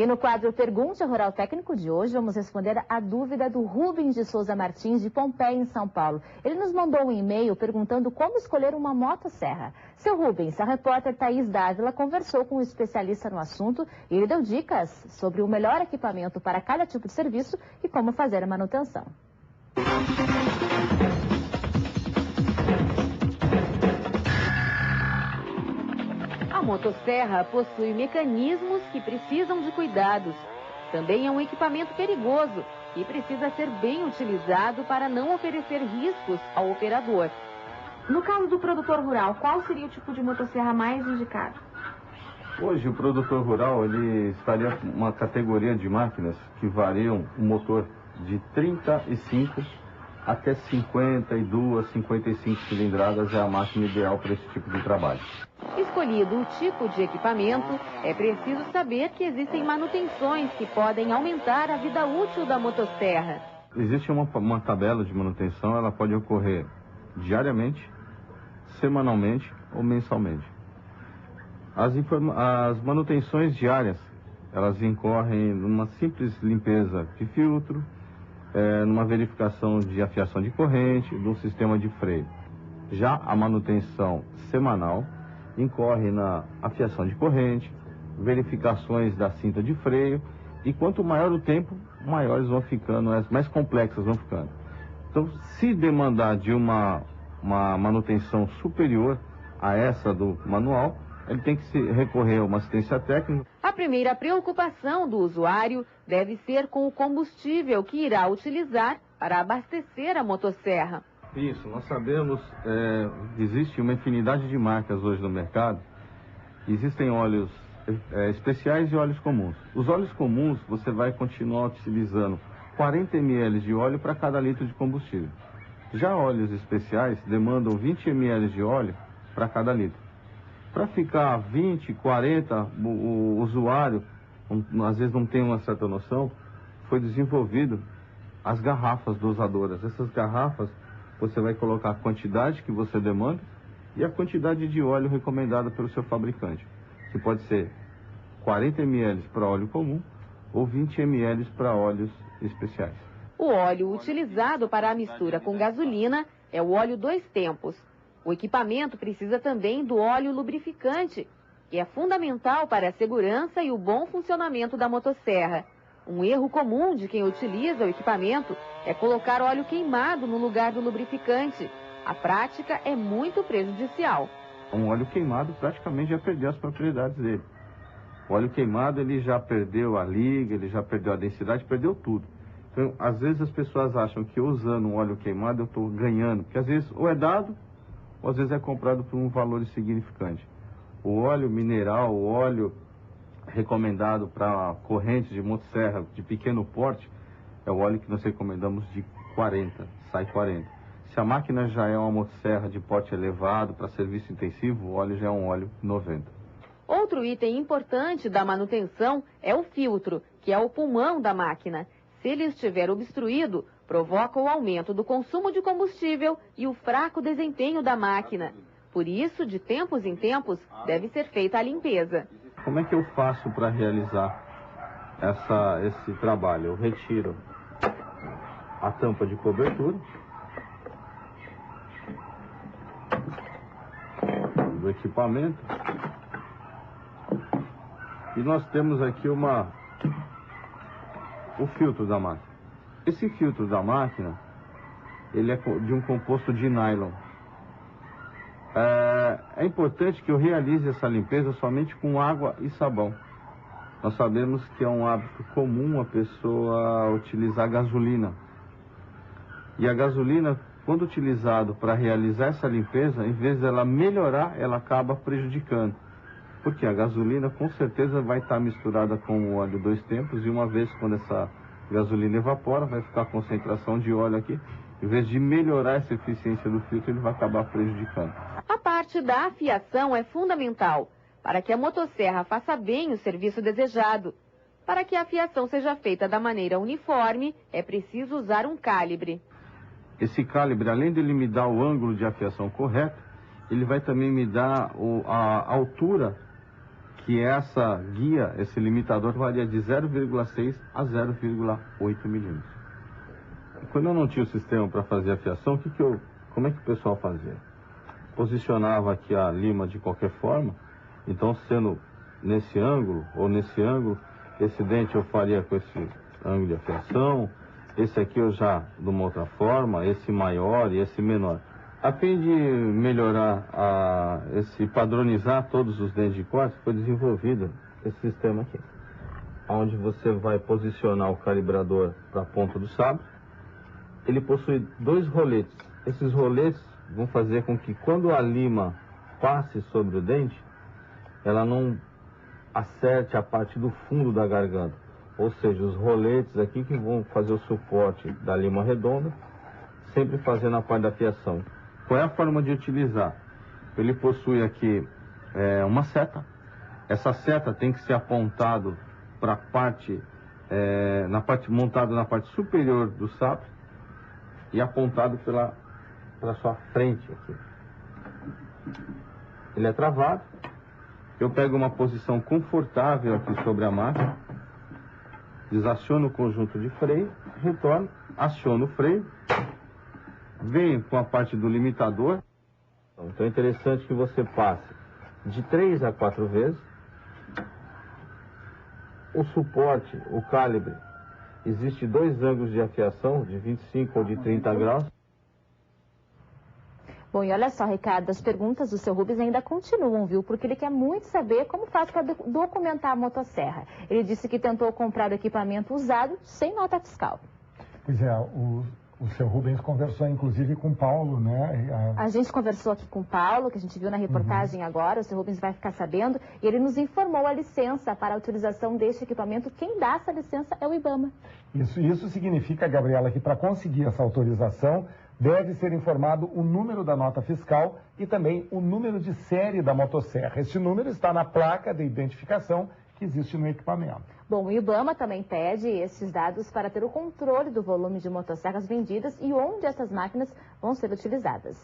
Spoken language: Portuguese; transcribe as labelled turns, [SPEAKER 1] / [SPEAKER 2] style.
[SPEAKER 1] E no quadro Pergunte ao Rural Técnico de hoje, vamos responder a dúvida do Rubens de Souza Martins, de Pompeia, em São Paulo. Ele nos mandou um e-mail perguntando como escolher uma motosserra. Seu Rubens, a repórter Thaís Dávila conversou com um especialista no assunto e ele deu dicas sobre o melhor equipamento para cada tipo de serviço e como fazer a manutenção.
[SPEAKER 2] A motosserra possui mecanismos que precisam de cuidados. Também é um equipamento perigoso e precisa ser bem utilizado para não oferecer riscos ao operador. No caso do produtor rural, qual seria o tipo de motosserra mais indicado?
[SPEAKER 3] Hoje o produtor rural ele estaria uma categoria de máquinas que variam o motor de 35 até 52, 55 cilindradas é a máquina ideal para esse tipo de trabalho.
[SPEAKER 2] Escolhido o tipo de equipamento, é preciso saber que existem manutenções que podem aumentar a vida útil da motosserra.
[SPEAKER 3] Existe uma tabela de manutenção, ela pode ocorrer diariamente, semanalmente ou mensalmente. As manutenções diárias, elas incorrem numa simples limpeza de filtro, numa verificação de afiação de corrente, do sistema de freio. Já a manutenção semanal incorre na afiação de corrente, verificações da cinta de freio, e quanto maior o tempo, maiores vão ficando, mais complexas vão ficando. Então, se demandar de uma manutenção superior a essa do manual, ele tem que recorrer a uma assistência técnica.
[SPEAKER 2] A primeira preocupação do usuário deve ser com o combustível que irá utilizar para abastecer a motosserra.
[SPEAKER 3] Isso, nós sabemos, existe uma infinidade de marcas hoje no mercado. Existem óleos especiais e óleos comuns. Os óleos comuns, você vai continuar utilizando 40 ml de óleo para cada litro de combustível. Já óleos especiais demandam 20 ml de óleo para cada litro. Para ficar 20, 40, o usuário, às vezes não tem uma certa noção, foi desenvolvido as garrafas dosadoras. Essas garrafas, você vai colocar a quantidade que você demanda e a quantidade de óleo recomendada pelo seu fabricante. Que pode ser 40 ml para óleo comum ou 20 ml para óleos especiais.
[SPEAKER 2] O óleo utilizado para a mistura com gasolina é o óleo 2 tempos. O equipamento precisa também do óleo lubrificante, que é fundamental para a segurança e o bom funcionamento da motosserra. Um erro comum de quem utiliza o equipamento é colocar óleo queimado no lugar do lubrificante. A prática é muito prejudicial.
[SPEAKER 3] Um óleo queimado praticamente já perdeu as propriedades dele. O óleo queimado ele já perdeu a liga, ele já perdeu a densidade, perdeu tudo. Então, às vezes as pessoas acham que usando um óleo queimado eu estou ganhando, porque às vezes ou é dado, ou às vezes é comprado por um valor insignificante. O óleo mineral, o óleo recomendado para correntes de motosserra de pequeno porte, é o óleo que nós recomendamos de 40, sai 40. Se a máquina já é uma motosserra de porte elevado para serviço intensivo, o óleo já é um óleo 90.
[SPEAKER 2] Outro item importante da manutenção é o filtro, que é o pulmão da máquina. Se ele estiver obstruído, provoca o aumento do consumo de combustível e o fraco desempenho da máquina. Por isso, de tempos em tempos, deve ser feita a limpeza.
[SPEAKER 3] Como é que eu faço para realizar esse trabalho? Eu retiro a tampa de cobertura do equipamento e nós temos aqui o filtro da máquina. Esse filtro da máquina, ele é de um composto de nylon. É importante que eu realize essa limpeza somente com água e sabão. Nós sabemos que é um hábito comum a pessoa utilizar gasolina. E a gasolina, quando utilizado para realizar essa limpeza, em vez dela melhorar, ela acaba prejudicando. Porque a gasolina com certeza vai estar misturada com o óleo 2 tempos e uma vez quando essa gasolina evapora, vai ficar a concentração de óleo aqui. Em vez de melhorar essa eficiência do filtro, ele vai acabar prejudicando.
[SPEAKER 2] A parte da afiação é fundamental para que a motosserra faça bem o serviço desejado. Para que a afiação seja feita da maneira uniforme, é preciso usar um calibre.
[SPEAKER 3] Esse calibre, além de ele me dar o ângulo de afiação correto, ele vai também me dar a altura que essa guia, esse limitador varia de 0,6 a 0,8 milímetros. Quando eu não tinha o sistema para fazer a fiação, como é que o pessoal fazia? Posicionava aqui a lima de qualquer forma, então sendo nesse ângulo ou nesse ângulo, esse dente eu faria com esse ângulo de afiação, esse aqui eu já de uma outra forma, esse maior e esse menor. A fim de melhorar, padronizar todos os dentes de corte, foi desenvolvido esse sistema aqui, onde você vai posicionar o calibrador para a ponta do sabre. Ele possui 2 roletes. Esses roletes vão fazer com que quando a lima passe sobre o dente, ela não acerte a parte do fundo da garganta. Ou seja, os roletes aqui que vão fazer o suporte da lima redonda, sempre fazendo a parte da fiação. Qual é a forma de utilizar? Ele possui aqui uma seta. Essa seta tem que ser apontado para a parte, montada na parte superior do sabre e apontado pela sua frente aqui. Ele é travado. Eu pego uma posição confortável aqui sobre a máquina, desaciono o conjunto de freio, retorno, aciono o freio, venho com a parte do limitador. Então é interessante que você passe de 3 a 4 vezes. O suporte, o calibre, existe 2 ângulos de afiação, de 25 ou de 30 graus.
[SPEAKER 1] Bom, e olha só, Ricardo, as perguntas do seu Rubens ainda continuam, viu? Porque ele quer muito saber como faz para documentar a motosserra. Ele disse que tentou comprar o equipamento usado sem nota fiscal.
[SPEAKER 4] Pois é, o seu Rubens conversou inclusive com o Paulo, né?
[SPEAKER 1] A gente conversou aqui com o Paulo, que a gente viu na reportagem agora, o seu Rubens vai ficar sabendo, e ele nos informou a licença para a utilização deste equipamento. Quem dá essa licença é o IBAMA.
[SPEAKER 4] Isso significa, Gabriela, que para conseguir essa autorização, deve ser informado o número da nota fiscal e também o número de série da motosserra. Este número está na placa de identificação que existe no equipamento.
[SPEAKER 1] Bom, o IBAMA também pede esses dados para ter o controle do volume de motosserras vendidas e onde essas máquinas vão ser utilizadas.